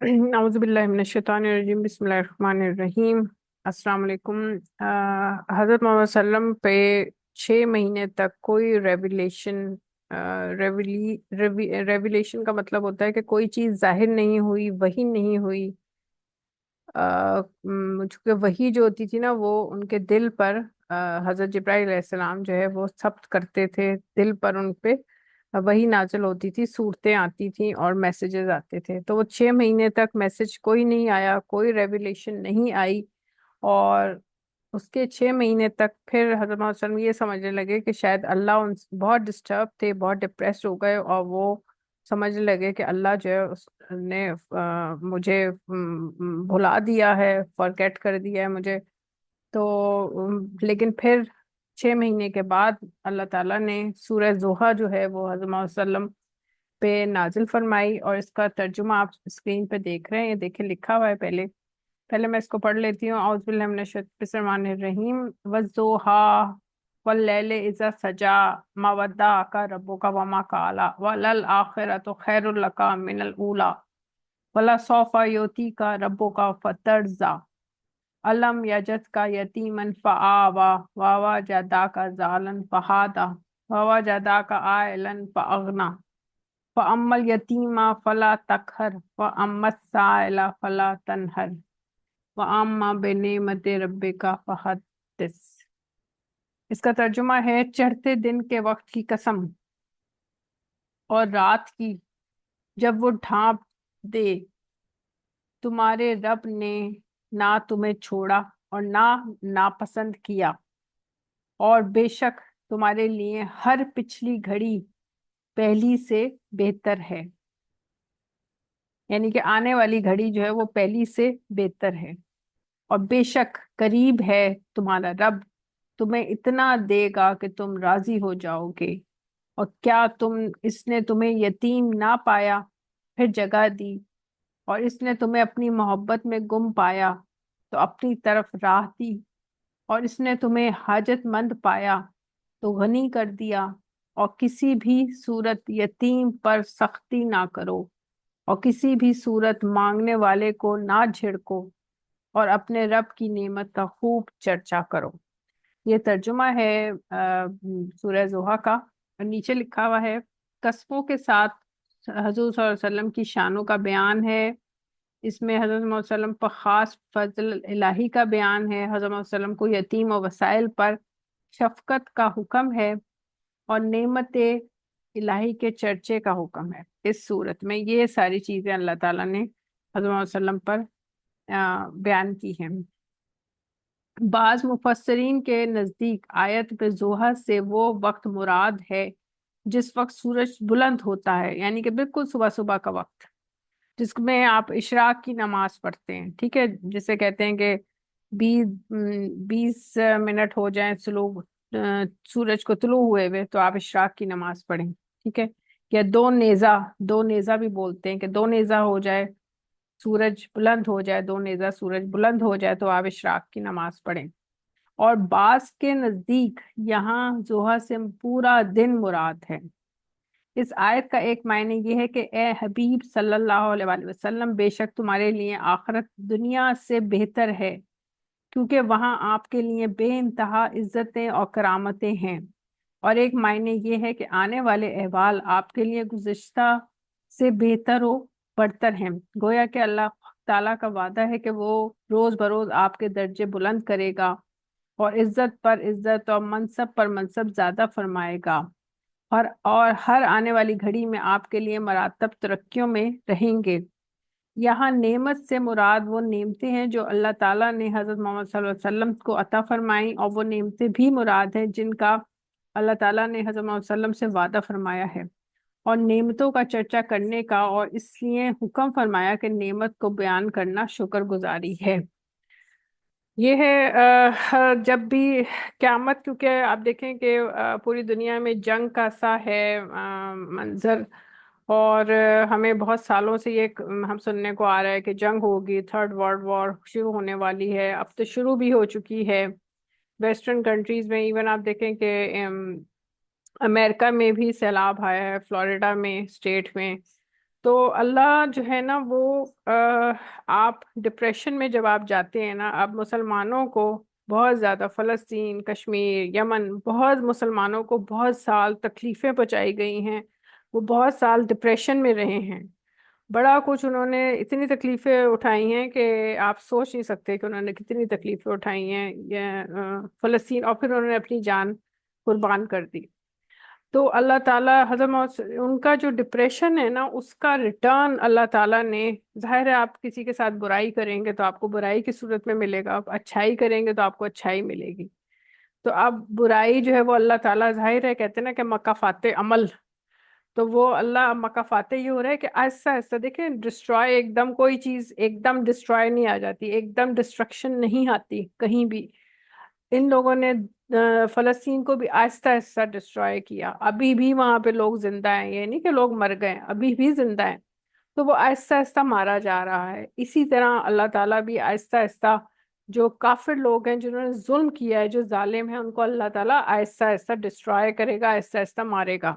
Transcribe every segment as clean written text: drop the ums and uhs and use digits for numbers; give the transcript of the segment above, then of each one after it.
اعوذ باللہ من الشیطان الرجیم، بسم اللہ الرحمن الرحیم۔ السلام علیکم۔ حضرت محمد صلی اللہ علیہ وسلم پہ 6 مہینے تک کوئی ریویلیشن کا مطلب ہوتا ہے کہ کوئی چیز ظاہر نہیں ہوئی، وحی نہیں ہوئی۔ چونکہ وحی جو ہوتی تھی نا، وہ ان کے دل پر حضرت جبرائیل علیہ السلام جو ہے وہ ثبت کرتے تھے، دل پر ان پہ وہی نازل ہوتی تھی، صورتیں آتی تھیں اور میسیجز آتے تھے۔ تو وہ 6 مہینے تک میسج کوئی نہیں آیا، کوئی ریویلیشن نہیں آئی۔ اور اس کے 6 مہینے تک پھر حضرت محمد صلی اللہ علیہ وسلم یہ سمجھنے لگے کہ شاید اللہ ان بہت ڈسٹرب تھے، بہت ڈپریسڈ ہو گئے، اور وہ سمجھنے لگے کہ اللہ جو ہے اس نے مجھے بھلا دیا ہے، فارگیٹ کر دیا ہے مجھے۔ تو لیکن پھر 6 مہینے کے بعد اللہ تعالیٰ نے سورہ زوحہ جو ہے وہ حضرت محمد صلی اللہ علیہ وسلم پہ نازل فرمائی، اور اس کا ترجمہ آپ اسکرین پہ دیکھ رہے ہیں، یہ دیکھیں لکھا ہوا ہے۔ پہلے میں اس کو پڑھ لیتی ہوں۔ اعوذ باللہ من الشیطان الرجیم۔ والضحیٰ واللیل اذا سجا ما ودعک ربک وما قلی وللآخرۃ خیر لک من الاولی ولسوف یعطیک ربک فترضی علم یجدک یتیما فآوی ووجدک ضالا فہدی ووجدک عائلا فأغنی فأما الیتیم فلا تقہر وأما السائل فلا تنہر وَأَمَّا بِنِعْمَتِ رَبِّكَ فَحَدِّثْ۔ اس کا ترجمہ ہے: چڑھتے دن کے وقت کی قسم اور رات کی جب وہ ڈھانپ دے، تمہارے رب نے نہ تمہیں چھوڑا اور نہ ناپسند کیا، اور بے شک تمہارے لیے ہر پچھلی گھڑی پہلی سے بہتر ہے، یعنی کہ آنے والی گھڑی جو ہے وہ پہلی سے بہتر ہے۔ اور بے شک قریب ہے تمہارا رب، تمہیں اتنا دے گا کہ تم راضی ہو جاؤ گے۔ اور کیا اس نے تمہیں یتیم نہ پایا پھر جگہ دی، اور اس نے تمہیں اپنی محبت میں گم پایا تو اپنی طرف راہ دی، اور اس نے تمہیں حاجت مند پایا تو غنی کر دیا۔ اور کسی بھی صورت یتیم پر سختی نہ کرو، اور کسی بھی صورت مانگنے والے کو نہ جھڑکو، اور اپنے رب کی نعمت کا خوب چرچا کرو۔ یہ ترجمہ ہے سورہ زوحہ کا۔ اور نیچے لکھا ہوا ہے: قسموں کے ساتھ حضور صلی اللہ علیہ وسلم کی شانوں کا بیان ہے۔ اس میں حضرت محمد صلی اللہ علیہ وسلم پر خاص فضل الہی کا بیان ہے۔ حضرت محمد صلی اللہ علیہ وسلم کو یتیم و وسائل پر شفقت کا حکم ہے، اور نعمت الہی کے چرچے کا حکم ہے۔ اس صورت میں یہ ساری چیزیں اللہ تعالیٰ نے حضرت محمد صلی اللہ علیہ وسلم پر بیان کی ہیں۔ بعض مفسرین کے نزدیک آیت بزوحہ سے وہ وقت مراد ہے جس وقت سورج بلند ہوتا ہے، یعنی کہ بالکل صبح صبح کا وقت، جس میں آپ اشراق کی نماز پڑھتے ہیں، ٹھیک ہے، جسے کہتے ہیں کہ 20 منٹ ہو جائیں سورج کو طلوع ہوئے تو آپ اشراق کی نماز پڑھیں، ٹھیک ہے۔ یا دو نیزہ بھی بولتے ہیں کہ 2 نیزہ ہو جائے سورج بلند ہو جائے، 2 نیزہ سورج بلند ہو جائے تو آپ اشراق کی نماز پڑھیں۔ اور بعض کے نزدیک یہاں ضحیٰ سے پورا دن مراد ہے۔ اس آیت کا ایک معنی یہ ہے کہ اے حبیب صلی اللہ علیہ وآلہ وسلم، بے شک تمہارے لیے آخرت دنیا سے بہتر ہے، کیونکہ وہاں آپ کے لیے بے انتہا عزتیں اور کرامتیں ہیں۔ اور ایک معنی یہ ہے کہ آنے والے احوال آپ کے لیے گزشتہ سے بہتر و برتر ہیں، گویا کہ اللہ تعالیٰ کا وعدہ ہے کہ وہ روز بروز آپ کے درجے بلند کرے گا، اور عزت پر عزت اور منصب پر منصب زیادہ فرمائے گا، اور ہر آنے والی گھڑی میں آپ کے لیے مراتب ترقیوں میں رہیں گے۔ یہاں نعمت سے مراد وہ نعمتیں ہیں جو اللہ تعالیٰ نے حضرت محمد صلی اللہ علیہ وسلم کو عطا فرمائیں، اور وہ نعمتیں بھی مراد ہیں جن کا اللہ تعالیٰ نے حضرت محمد صلی اللہ علیہ وسلم سے وعدہ فرمایا ہے، اور نعمتوں کا چرچا کرنے کا، اور اس لیے حکم فرمایا کہ نعمت کو بیان کرنا شکر گزاری ہے۔ یہ ہے جب بھی قیامت، کیونکہ آپ دیکھیں کہ پوری دنیا میں جنگ کا سا ہے منظر، اور ہمیں بہت سالوں سے یہ ہم سننے کو آ رہا ہے کہ جنگ ہوگی، تھرڈ ورلڈ وار شروع ہونے والی ہے، اب تو شروع بھی ہو چکی ہے ویسٹرن کنٹریز میں۔ ایون آپ دیکھیں کہ امریکہ میں بھی سیلاب آیا ہے، فلوریڈا میں اسٹیٹ میں، تو اللہ جو ہے نا وہ آپ ڈپریشن میں جب آپ جاتے ہیں نا، اب مسلمانوں کو بہت زیادہ فلسطین، کشمیر، یمن، بہت مسلمانوں کو بہت سال تکلیفیں پہنچائی گئی ہیں، وہ بہت سال ڈپریشن میں رہے ہیں، بڑا کچھ انہوں نے اتنی تکلیفیں اٹھائی ہیں کہ آپ سوچ نہیں سکتے کہ انہوں نے کتنی تکلیفیں اٹھائی ہیں فلسطین، اور پھر انہوں نے اپنی جان قربان کر دی۔ تو اللہ تعالیٰ ان کا جو ڈپریشن ہے نا، اس کا ریٹرن اللہ تعالیٰ نے، ظاہر ہے آپ کسی کے ساتھ برائی کریں گے تو آپ کو برائی کی صورت میں ملے گا، آپ اچھائی کریں گے تو آپ کو اچھائی ملے گی۔ تو اب برائی جو ہے وہ اللہ تعالیٰ، ظاہر ہے کہتے ہیں نا کہ مکافات عمل، تو وہ اللہ مکافات یہ ہو رہا ہے کہ آہستہ آہستہ دیکھیں، ڈسٹروائے ایک دم کوئی چیز ایک دم ڈسٹروائے نہیں آ جاتی، ایک دم ڈسٹرکشن نہیں آتی کہیں بھی۔ ان لوگوں نے فلسطین کو بھی آہستہ آہستہ ڈسٹروائے کیا، ابھی بھی وہاں پہ لوگ زندہ ہیں، یہ نہیں کہ لوگ مر گئے، ابھی بھی زندہ ہیں، تو وہ آہستہ آہستہ مارا جا رہا ہے۔ اسی طرح اللہ تعالیٰ بھی آہستہ آہستہ جو کافر لوگ ہیں، جنہوں نے ظلم کیا ہے، جو ظالم ہیں، ان کو اللہ تعالیٰ آہستہ آہستہ ڈسٹروائے کرے گا، آہستہ آہستہ مارے گا۔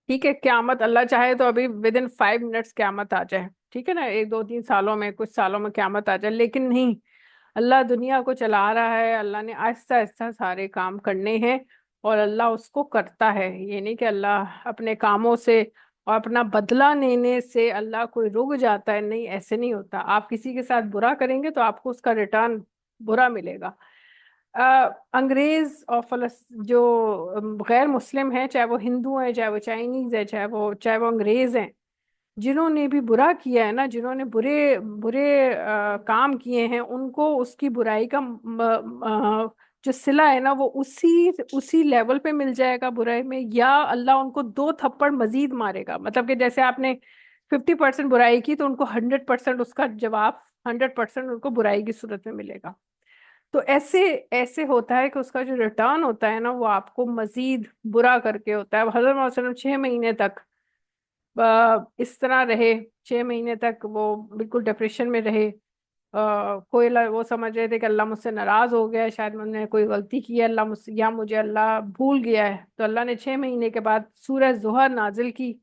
ٹھیک ہے، قیامت اللہ چاہے تو ابھی ود ان 5 منٹس قیامت آ جائے، ٹھیک ہے نا، 1 2 3 سالوں میں، کچھ سالوں میں قیامت آ جائے، لیکن نہیں، اللہ دنیا کو چلا رہا ہے، اللہ نے آہستہ آہستہ سارے کام کرنے ہیں، اور اللہ اس کو کرتا ہے۔ یہ نہیں کہ اللہ اپنے کاموں سے اور اپنا بدلہ لینے سے اللہ کوئی رک جاتا ہے، نہیں، ایسے نہیں ہوتا۔ آپ کسی کے ساتھ برا کریں گے تو آپ کو اس کا ریٹرن برا ملے گا۔ انگریز اور جو غیر مسلم ہیں، چاہے وہ ہندو ہیں، چاہے وہ چائنیز ہیں، چاہے وہ انگریز ہیں، جنہوں نے بھی برا کیا ہے نا، جنہوں نے برے برے کام کیے ہیں، ان کو اس کی برائی کا جو صلہ ہے نا، وہ اسی لیول پہ مل جائے گا برائی میں، یا اللہ ان کو 2 تھپڑ مزید مارے گا، مطلب کہ جیسے آپ نے 50% برائی کی تو ان کو 100% اس کا جواب، 100% ان کو برائی کی صورت میں ملے گا۔ تو ایسے ایسے ہوتا ہے کہ اس کا جو ریٹرن ہوتا ہے نا، وہ آپ کو مزید برا کر کے ہوتا ہے۔ حضرت محمد صلی اللہ علیہ وسلم 6 مہینے تک اس طرح رہے، 6 مہینے تک وہ بالکل ڈپریشن میں رہے۔ وہ سمجھ رہے تھے کہ اللہ مجھ سے ناراض ہو گیا ہے، شاید میں نے کوئی غلطی کی ہے، اللہ مجھ سے، یا مجھے اللہ بھول گیا ہے۔ تو اللہ نے 6 مہینے کے بعد سورہ زہر نازل کی،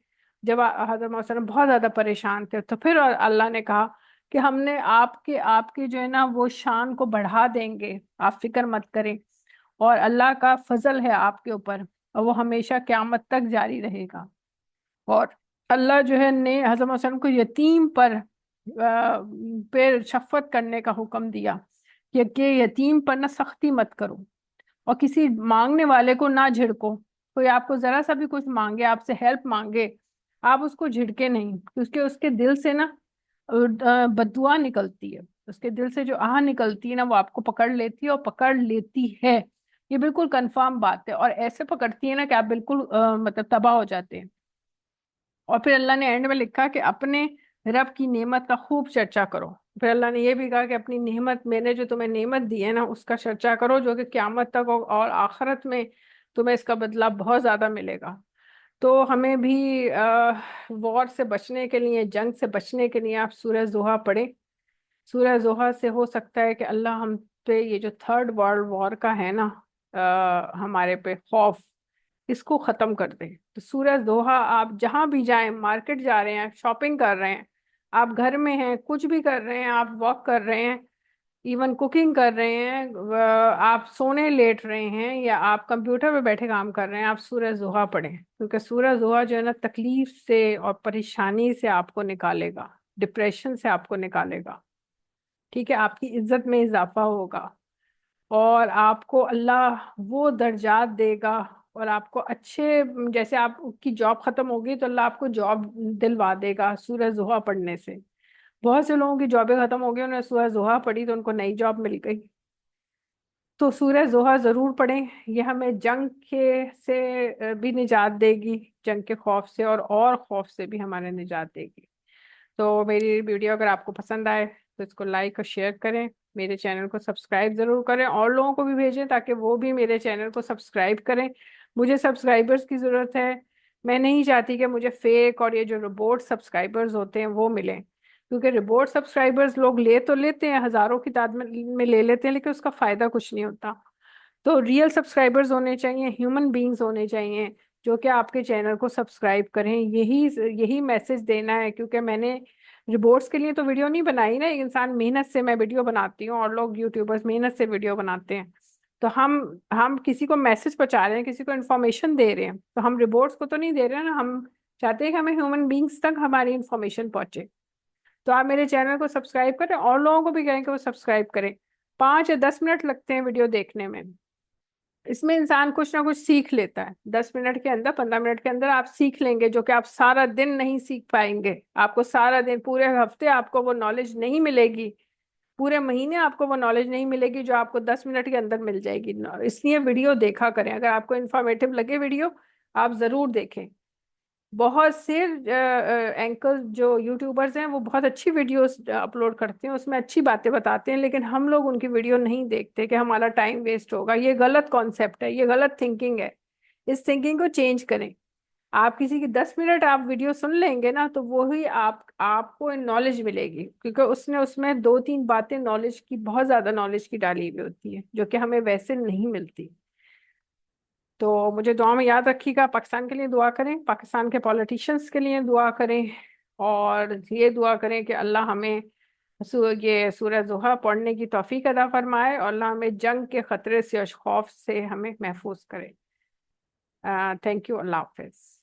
جب حضرت محمد صلی اللہ علیہ وسلم بہت زیادہ پریشان تھے، تو پھر اللہ نے کہا کہ ہم نے آپ کے جو ہے نا وہ شان کو بڑھا دیں گے، آپ فکر مت کریں، اور اللہ کا فضل ہے آپ کے اوپر، اور وہ ہمیشہ قیامت تک جاری رہے گا۔ اور اللہ جو ہے نے حضرت محمد صلی اللہ علیہ وسلم کو یتیم پہ شفقت کرنے کا حکم دیا، کہ یتیم پر نہ سختی مت کرو، اور کسی مانگنے والے کو نہ جھڑکو۔ کوئی آپ کو ذرا سا بھی کچھ مانگے، آپ سے ہیلپ مانگے، آپ اس کو جھڑکے نہیں، کیونکہ اس کے دل سے نا بددعا نکلتی ہے، اس کے دل سے جو آہ نکلتی ہے نا، وہ آپ کو پکڑ لیتی ہے، اور پکڑ لیتی ہے، یہ بالکل کنفرم بات ہے، اور ایسے پکڑتی ہے نا کہ آپ بالکل مطلب تباہ ہو جاتے ہیں۔ اور پھر اللہ نے اینڈ میں لکھا کہ اپنے رب کی نعمت کا خوب چرچا کرو۔ پھر اللہ نے یہ بھی کہا کہ اپنی نعمت، میں نے جو تمہیں نعمت دی ہے نا، اس کا چرچا کرو، جو کہ قیامت تک اور آخرت میں تمہیں اس کا بدلہ بہت زیادہ ملے گا۔ تو ہمیں بھی وار سے بچنے کے لیے، جنگ سے بچنے کے لیے، آپ سورہ زوحہ پڑھیں۔ سورہ زوحہ سے ہو سکتا ہے کہ اللہ ہم پہ یہ جو 3rd World War کا ہے نا، ہمارے پہ خوف، اس کو ختم کر دیں۔ تو سورہ زوحہ، آپ جہاں بھی جائیں، مارکیٹ جا رہے ہیں، شاپنگ کر رہے ہیں، آپ گھر میں ہیں، کچھ بھی کر رہے ہیں، آپ واک کر رہے ہیں، ایون کوکنگ کر رہے ہیں، آپ سونے لیٹ رہے ہیں، یا آپ کمپیوٹر پہ بیٹھے کام کر رہے ہیں، آپ سورہ زوحہ پڑھیں، کیونکہ سورہ زوحہ جو ہے نا تکلیف سے اور پریشانی سے آپ کو نکالے گا، ڈپریشن سے آپ کو نکالے گا، ٹھیک ہے، آپ کی عزت میں اضافہ ہوگا، اور آپ کو اللہ وہ درجات دے گا، اور آپ کو اچھے، جیسے آپ کی جاب ختم ہوگی تو اللہ آپ کو جاب دلوا دے گا سورہ زوحہ پڑھنے سے۔ بہت سے لوگوں کی جابیں ختم ہو گئی، انہوں نے سورہ زوحہ پڑھی تو ان کو نئی جاب مل گئی۔ تو سورہ زوحہ ضرور پڑھیں، یہ ہمیں جنگ سے بھی نجات دے گی، جنگ کے خوف سے، اور خوف سے بھی ہمارے نجات دے گی۔ تو میری ویڈیو اگر آپ کو پسند آئے تو اس کو لائک اور شیئر کریں، میرے چینل کو سبسکرائب ضرور کریں، اور لوگوں کو بھی بھیجیں تاکہ وہ بھی میرے چینل کو سبسکرائب کریں۔ مجھے سبسکرائبرز کی ضرورت ہے، میں نہیں چاہتی کہ مجھے فیک اور یہ جو روبوٹ سبسکرائبرز ہوتے ہیں وہ ملیں، کیونکہ روبوٹ سبسکرائبرز لوگ لے تو لیتے ہیں، ہزاروں کی تعداد میں لے لیتے ہیں، لیکن اس کا فائدہ کچھ نہیں ہوتا۔ تو ریئل سبسکرائبرز ہونے چاہیے، ہیومن بینگز ہونے چاہیے، جو کہ آپ کے چینل کو سبسکرائب کریں. یہی میسج دینا ہے, کیونکہ میں نے رپورٹس کے لیے تو ویڈیو نہیں بنائی نا. ایک انسان محنت سے, میں ویڈیو بناتی ہوں اور لوگ یوٹیوبرز محنت سے ویڈیو بناتے ہیں, تو ہم کسی کو میسج پہنچا رہے ہیں, کسی کو انفارمیشن دے رہے ہیں, تو ہم رپورٹس کو تو نہیں دے رہے ہیں نا. ہم چاہتے ہیں کہ ہمیں ہیومن بینگس تک ہماری انفارمیشن پہنچے. تو آپ میرے چینل کو سبسکرائب کریں, اور لوگوں کو بھی کہیں کہ وہ سبسکرائب کریں. 5 یا 10 منٹ لگتے ہیں ویڈیو دیکھنے میں. اس میں انسان کچھ نہ کچھ سیکھ لیتا ہے. 10 منٹ کے اندر, 15 منٹ کے اندر آپ سیکھ لیں گے, جو کہ آپ سارا دن نہیں سیکھ پائیں گے. آپ کو سارا دن, پورے ہفتے آپ کو وہ نالج نہیں ملے گی, پورے مہینے آپ کو وہ نالج نہیں ملے گی جو آپ کو 10 منٹ کے اندر مل جائے گی. اس لیے ویڈیو دیکھا کریں. اگر آپ کو انفارمیٹیو لگے ویڈیو, آپ ضرور دیکھیں. بہت سے اینکر جو یوٹیوبرز ہیں وہ بہت اچھی ویڈیوز اپلوڈ کرتے ہیں, اس میں اچھی باتیں بتاتے ہیں, لیکن ہم لوگ ان کی ویڈیو نہیں دیکھتے کہ ہمارا ٹائم ویسٹ ہوگا. یہ غلط کانسیپٹ ہے, یہ غلط تھنکنگ ہے. اس تھنکنگ کو چینج کریں. آپ کسی کی 10 منٹ آپ ویڈیو سن لیں گے نا, تو وہی آپ کو نالج ملے گی, کیونکہ اس میں 2-3 باتیں نالج کی, بہت زیادہ نالج کی ڈالی ہوئی ہوتی ہے, جو کہ ہمیں ویسے نہیں ملتی. تو مجھے دعا میں یاد رکھیے گا. پاکستان کے لیے دعا کریں, پاکستان کے پولیٹیشینس کے لیے دعا کریں, اور یہ دعا کریں کہ اللہ ہمیں یہ سورہ ضحیٰ پڑھنے کی توفیق عطا فرمائے, اور اللہ ہمیں جنگ کے خطرے سے اور خوف سے ہمیں محفوظ کرے. Thank you. اللہ حافظ.